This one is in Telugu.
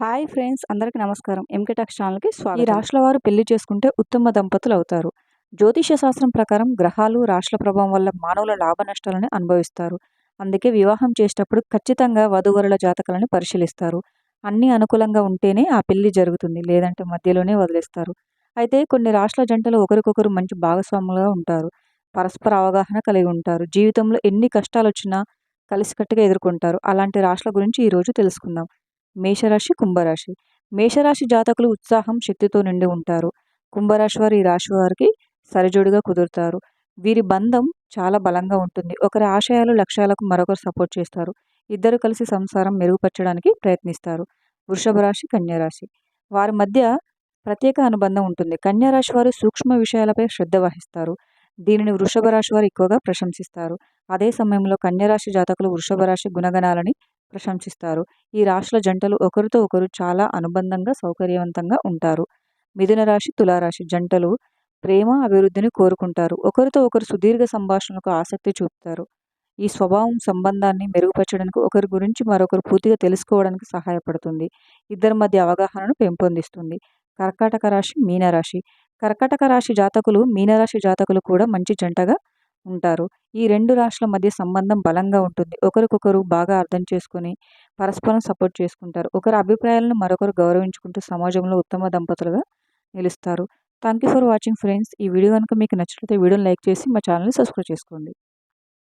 హాయ్ ఫ్రెండ్స్, అందరికీ నమస్కారం. ఎంకే టాక్స్ ఛానల్‌కి స్వాగతం. ఈ రాశుల వారు పెళ్లి చేసుకుంటే ఉత్తమ దంపతులు అవుతారు. జ్యోతిష్య శాస్త్రం ప్రకారం గ్రహాలు, రాశుల ప్రభావం వల్ల మానవుల లాభ నష్టాలను అనుభవిస్తారు. అందుకే వివాహం చేసేటప్పుడు ఖచ్చితంగా వధూవరుల జాతకాలను పరిశీలిస్తారు. అన్నీ అనుకూలంగా ఉంటేనే ఆ పెళ్లి జరుగుతుంది. లేదంటే మధ్యలోనే వదిలేస్తారు. అయితే కొన్ని రాశుల జంటలు ఒకరికొకరు మంచి భాగస్వాములుగా ఉంటారు. పరస్పర అవగాహన కలిగి ఉంటారు. జీవితంలో ఎన్ని కష్టాలొచ్చినా కలిసికట్టుగా ఎదుర్కొంటారు. అలాంటి రాశుల గురించి ఈరోజు తెలుసుకుందాం. మేషరాశి, కుంభరాశి. మేషరాశి జాతకులు ఉత్సాహం, శక్తితో నిండి ఉంటారు. కుంభరాశి వారు ఈ రాశి వారికి సరిజోడుగా కుదురుతారు. వీరి బంధం చాలా బలంగా ఉంటుంది. ఒకరి ఆశయాలు, లక్ష్యాలకు మరొకరు సపోర్ట్ చేస్తారు. ఇద్దరు కలిసి సంసారం మెరుగుపరచడానికి ప్రయత్నిస్తారు. వృషభ రాశి, కన్యా రాశి. వారి మధ్య ప్రత్యేక అనుబంధం ఉంటుంది. కన్యా రాశి వారు సూక్ష్మ విషయాలపై శ్రద్ధ వహిస్తారు. దీనిని వృషభ రాశి వారు ఎక్కువగా ప్రశంసిస్తారు. అదే సమయంలో కన్యా రాశి జాతకులు వృషభ రాశి గుణగణాలని ప్రశంసిస్తారు. ఈ రాశుల జంటలు ఒకరితో ఒకరు చాలా అనుబంధంగా, సౌకర్యవంతంగా ఉంటారు. మిథున రాశి, తులారాశి జంటలు ప్రేమ, అభివృద్ధిని కోరుకుంటారు. ఒకరితో ఒకరు సుదీర్ఘ సంభాషణలకు ఆసక్తి చూపుతారు. ఈ స్వభావం సంబంధాన్ని మెరుగుపరచడానికి, ఒకరి గురించి మరొకరు పూర్తిగా తెలుసుకోవడానికి సహాయపడుతుంది. ఇద్దరి మధ్య అవగాహనను పెంపొందిస్తుంది. కర్కాటక రాశి, మీనరాశి. కర్కాటక రాశి జాతకులు, మీనరాశి జాతకులు కూడా మంచి జంటగా ఉంటారు. ఈ రెండు రాశుల మధ్య సంబంధం బలంగా ఉంటుంది. ఒకరికొకరు బాగా అర్థం చేసుకొని పరస్పరం సపోర్ట్ చేసుకుంటారు. ఒకరి అభిప్రాయాలను మరొకరు గౌరవించుకుంటూ సమాజంలో ఉత్తమ దంపతులుగా నిలుస్తారు. Thank you for watching friends. ఈ వీడియో కనుక మీకు నచ్చినట్లయితే వీడియోని లైక్ చేసి మా ఛానల్‌ని సబ్స్క్రైబ్ చేసుకోండి.